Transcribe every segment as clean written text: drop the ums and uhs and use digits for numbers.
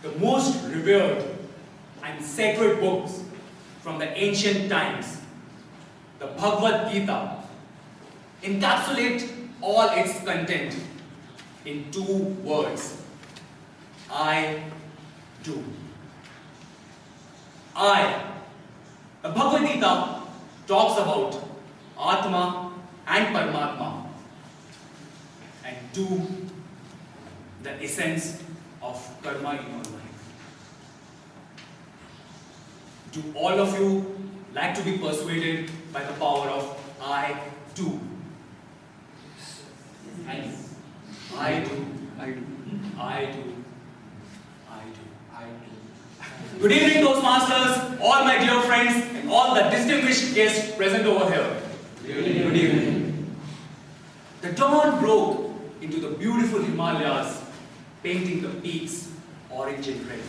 the most revered and sacred books from the ancient times, the Bhagavad Gita, encapsulate all its content in 2 words: I do. The Bhagavad Gita talks about Atma and Paramatma, and do, the essence of karma in your life. Do all of you like to be persuaded by the power of I do? I do. I do. I do. I do. I do. I do. Good evening, Toastmasters, all my dear friends, and all the distinguished guests present over here. Good evening. Good evening. The dawn broke into the beautiful Himalayas, painting the peaks orange and red.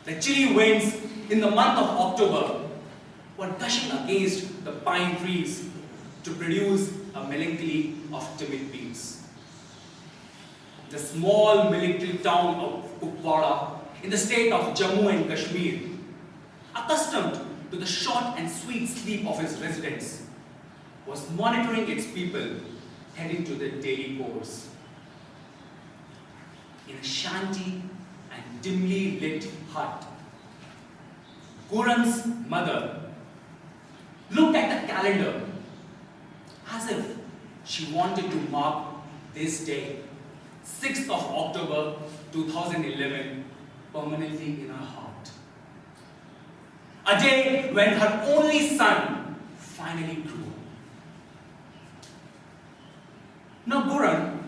The chilly winds in the month of October were gushing against the pine trees to produce a melancholy of timid beats. The small military town of Kupwara in the state of Jammu and Kashmir, accustomed to the short and sweet sleep of its residents, was monitoring its people heading to their daily course. In a shanty and dimly lit hut, Guran's mother looked at the calendar as if she wanted to mark this day, 6th of October 2011, permanently in her heart. A day when her only son finally grew. Now Guran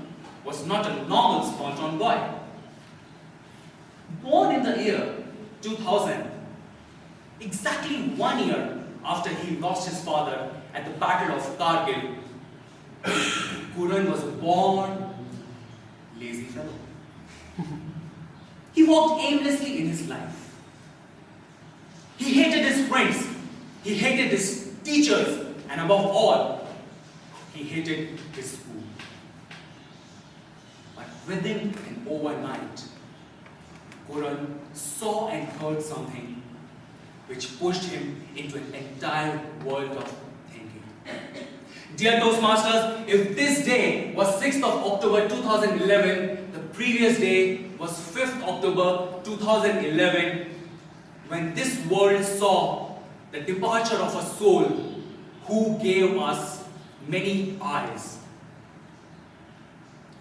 was not a normal small-town boy. Born in the year 2000, exactly 1 year after he lost his father at the Battle of Kargil, Guran was a born, lazy fellow. He walked aimlessly in his life. He hated his friends, he hated his teachers, and above all, he hated his school. But within an overnight, Guran saw and heard something which pushed him into an entire world of thinking. Dear Toastmasters, if this day was 6th of October 2011, the previous day was 5th October 2011, when this world saw the departure of a soul who gave us many eyes.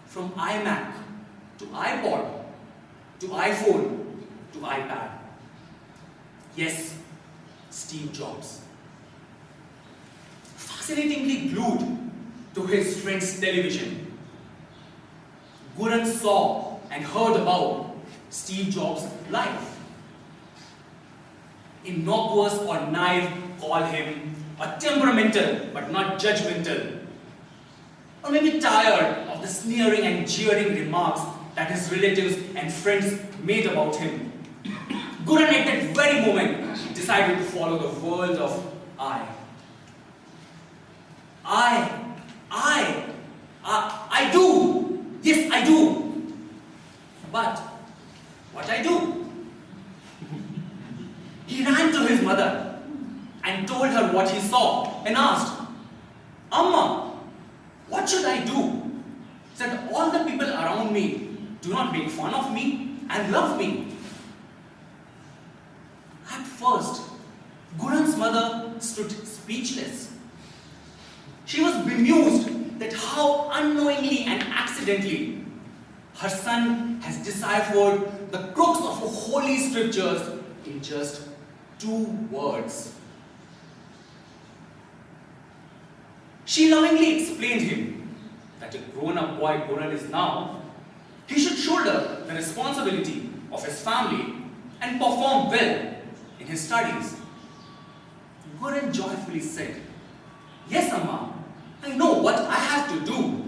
From iMac to iPod to iPhone to iPad. Yes, Steve Jobs. Fascinatingly glued to his friend's television, Guran saw and heard about Steve Jobs' life. Innocuous or naive call him a temperamental but not judgmental, or maybe tired of the sneering and jeering remarks that his relatives and friends made about him. Guran at that very moment decided to follow the world of I. I do. Yes, I do. But what I do? He ran to his mother and told her what he saw and asked, Amma, what should I do? Said all the people around me do not make fun of me and love me. At first, Guran's mother stood speechless. She was bemused that how unknowingly and accidentally her son has deciphered the crux of holy scriptures in just 2 words. She lovingly explained him that a grown-up boy Guran is now, he should shoulder the responsibility of his family and perform well in his studies. Guran joyfully said, Yes, Amma, I know what I have to do.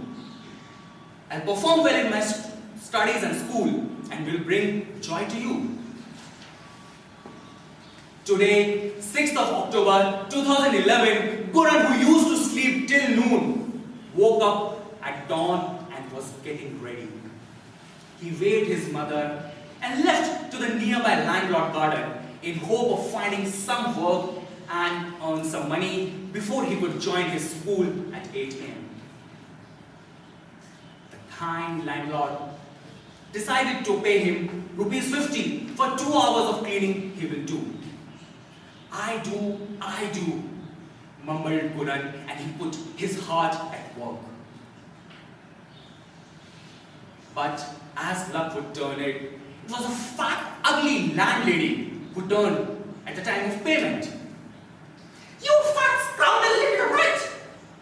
I'll perform well in my studies and school and will bring joy to you. Today, 6th of October 2011, Guran, who used to sleep till noon, woke up at dawn and was getting ready. he waved his mother and left to the nearby landlord garden in hope of finding some work and earn some money before he could join his school at 8 a.m. The kind landlord decided to pay him rupees 50 for 2 hours of cleaning he will do. I do, mumbled Guran, and he put his heart at work. But as luck would turn it, it was a fat, ugly landlady who turned at the time of payment. "You fat scoundrel little rat!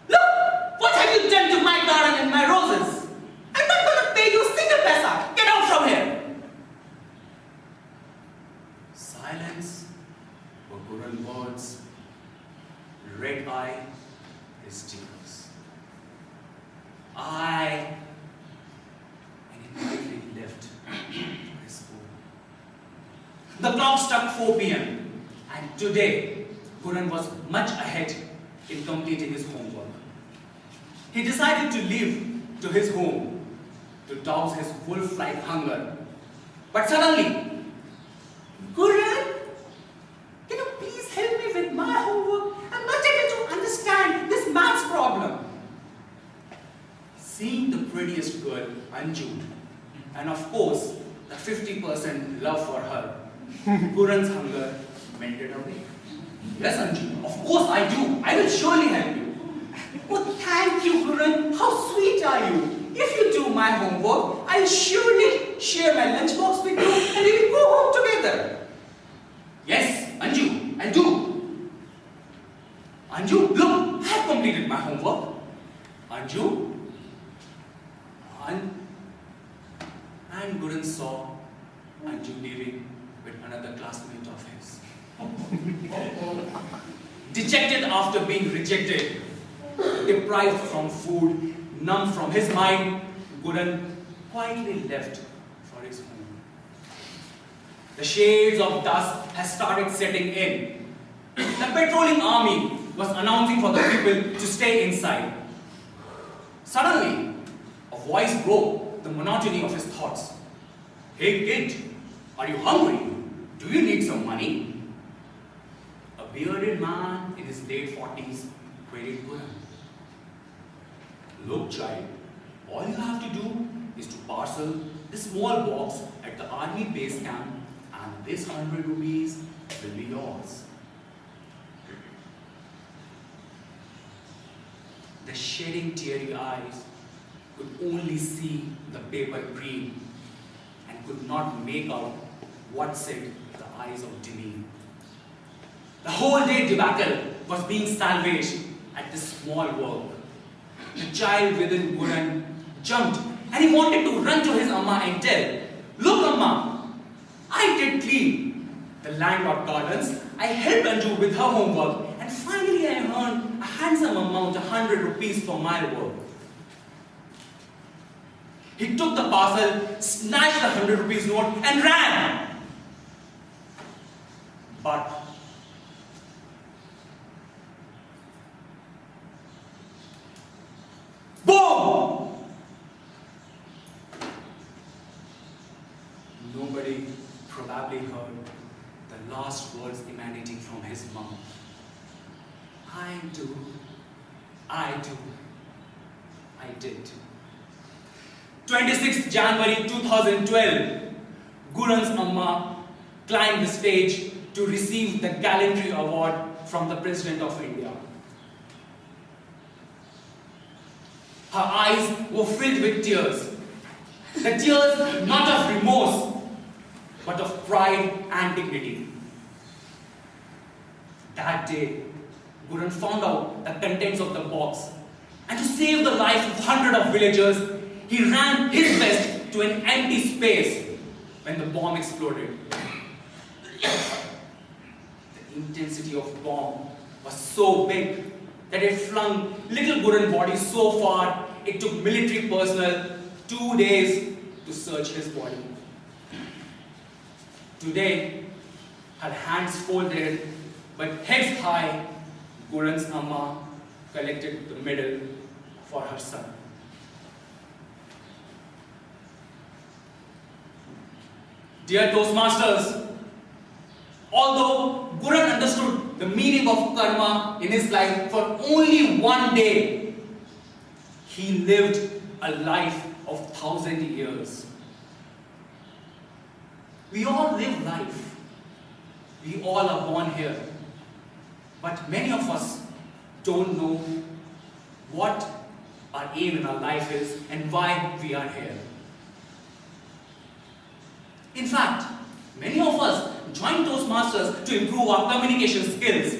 Look, what have you done to my garden and my roses? I'm not going to pay you a single paisa. Get out from here!" Silence were Guran's words. Red eye, his tears. And he quietly left for his school. The clock struck 4 p.m. and today Guran was much ahead in completing his homework. He decided to leave to his home to douse his wolf-like hunger. But suddenly, "Guran, can you please help me with my homework? I'm not able to understand this maths problem." Seeing the prettiest girl, Anju, and of course, the 50% love for her, Guran's hunger melted away. "Yes, Anju, of course I do. I will surely help you." "Oh, thank you, Guran. How sweet are you? If you do my homework, I'll surely share my lunchbox with you and we will go home together." "Yes, Anju, I'll do." "Anju, look, I have completed my homework." "Anju?" And Guran saw Anju leaving with another classmate of his. Dejected after being rejected, deprived from food, numb from his mind, Guran quietly left for his home. The shades of dusk has started setting in. The patrolling army was announcing for the people to stay inside. Suddenly, a voice broke the monotony of his thoughts. "Hey kid, are you hungry? Do you need some money?" A bearded man in his late 40s queried Guran. "Look, child, all you have to do is to parcel this small box at the army base camp and this 100 rupees will be yours." The shedding teary eyes could only see the paper green and could not make out what said the eyes of Dini. The whole day debacle was being salvaged at this small work. The child within Guran jumped and he wanted to run to his Amma and tell, "Look, Amma, I did clean the landlord gardens, I helped Anju with her homework, and finally I earned a handsome amount, 100 rupees for my work." He took the parcel, snatched the 100 rupees note and ran. But boom! Nobody probably heard the last words emanating from his mouth. I did. 26th January 2012, Guran's Amma climbed the stage to receive the Gallantry Award from the President of India. Her eyes were filled with tears. The tears not of remorse, but of pride and dignity. That day, Guran found out the contents of the box, and to save the life of hundreds of villagers, he ran his best to an empty space when the bomb exploded. The intensity of the bomb was so big that it flung little Guran body so far it took military personnel 2 days to search his body. Today, her hands folded but heads high, Guran's Amma collected the medal for her son. Dear Toastmasters, although Guran understood the meaning of karma in his life for only one day, he lived a life of 1,000 years. We all live life. We all are born here. But many of us don't know what our aim in our life is and why we are here. In fact, many of us join Toastmasters to improve our communication skills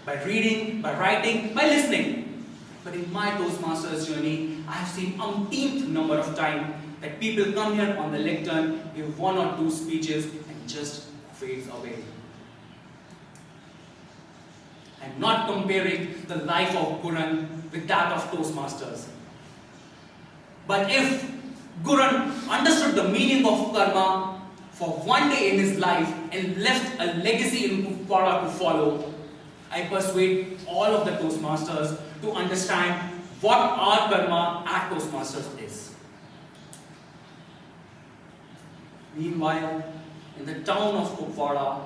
by reading, by writing, by listening. But in my Toastmasters journey, I have seen umpteenth number of times that people come here on the lectern, give one or two speeches, and just fades away. I'm not comparing the life of Guran with that of Toastmasters. But if Guran understood the meaning of karma for one day in his life and left a legacy in Kupwara to follow, I persuade all of the Toastmasters to understand what our karma at Toastmasters is. Meanwhile, in the town of Kupwara,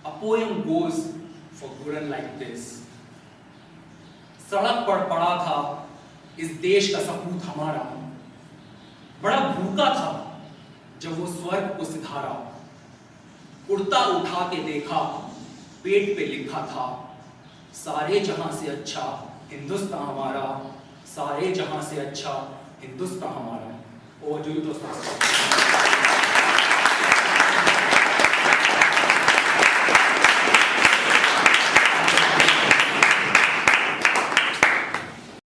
a poem goes for Guran like this. सड़क पर पड़ा था इस देश का सपूत हमारा, बड़ा भूखा था जब वो स्वर्ग को सिधारा, उड़ता उठा के देखा पेट पे लिखा था, सारे जहां से अच्छा हिंदुस्तान हमारा, सारे जहां से अच्छा हिंदुस्तान हमारा. Over to you, Toastmasters.